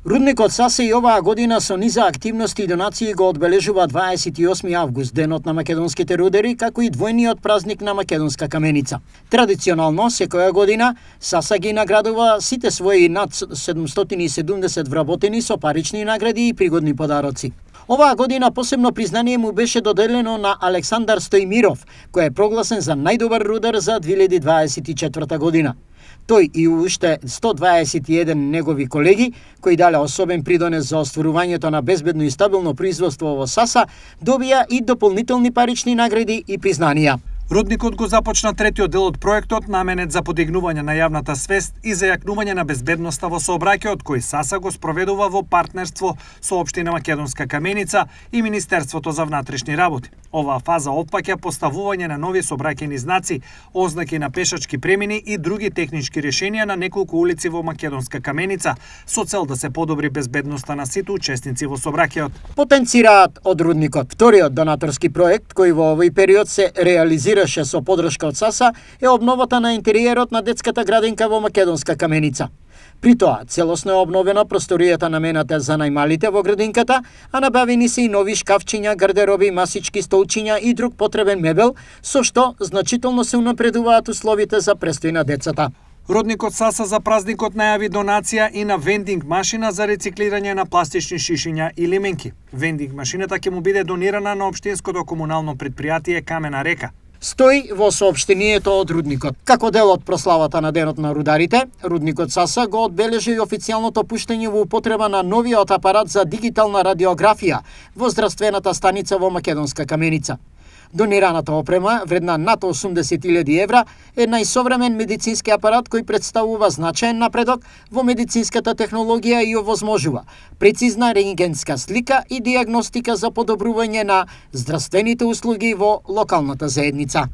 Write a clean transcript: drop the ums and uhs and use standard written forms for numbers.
Рудникот Саса и оваа година со низа активности и донации го одбележува 28 август, денот на македонските рудери, како и двојниот празник на македонска каменица. Традиционално, секоја година, Саса ги наградува сите своји над 770 вработени со парични награди и пригодни подароци. Оваа година посебно признание му беше доделено на Александар Стојмиров, кој е прогласен за најдобар рудар за 2024 година. Тој и уште 121 негови колеги, кои дале особен придонес за остварувањето на безбедно и стабилно производство во Саса, добија и дополнителни парични награди и признанија. Рудникот го започна третиот дел од проектот наменет за подигнување на јавната свест и за јакнување на безбедноста во сообраќајот, кој Саса го спроведува во партнерство со Општина Македонска Каменица и Министерството за внатрешни работи. Оваа фаза опфаќа поставување на нови сообраќајни знаци, ознаки на пешачки премини и други технички решенија на неколку улици во Македонска Каменица со цел да се подобри безбедноста на сите учесници во сообраќајот. Потенцираат од Рудникот. Вториот донаторски проект кој во овој период се реализираше со подршка од Саса е обновата на интериерот на детската градинка во Македонска Каменица. При тоа, целосно е обновена просторијата намената за најмалите во градинката, а набавени се и нови шкафчиња, гардероби, масички, столчиња и друг потребен мебел, со што значително се унапредуваат условите за престој на децата. Рудникот Саса за празникот најави донација и на вендинг машина за рециклирање на пластични шишиња и лименки. Вендинг машината ќе му биде донирана на општинското комунално предпријатие Камена река. Стои во соопштението од Рудникот. Како дел од прославата на Денот на рударите, Рудникот Саса го одбележи и официјалното пуштање во употреба на новиот апарат за дигитална радиографија во здравствената станица во Македонска Каменица. Донираната опрема, вредна над 80.000 евра, е најсовремен медицински апарат кој представува значаен напредок во медицинската технологија и овозможува прецизна рентгенска слика и диагностика за подобрување на здравствените услуги во локалната заедница.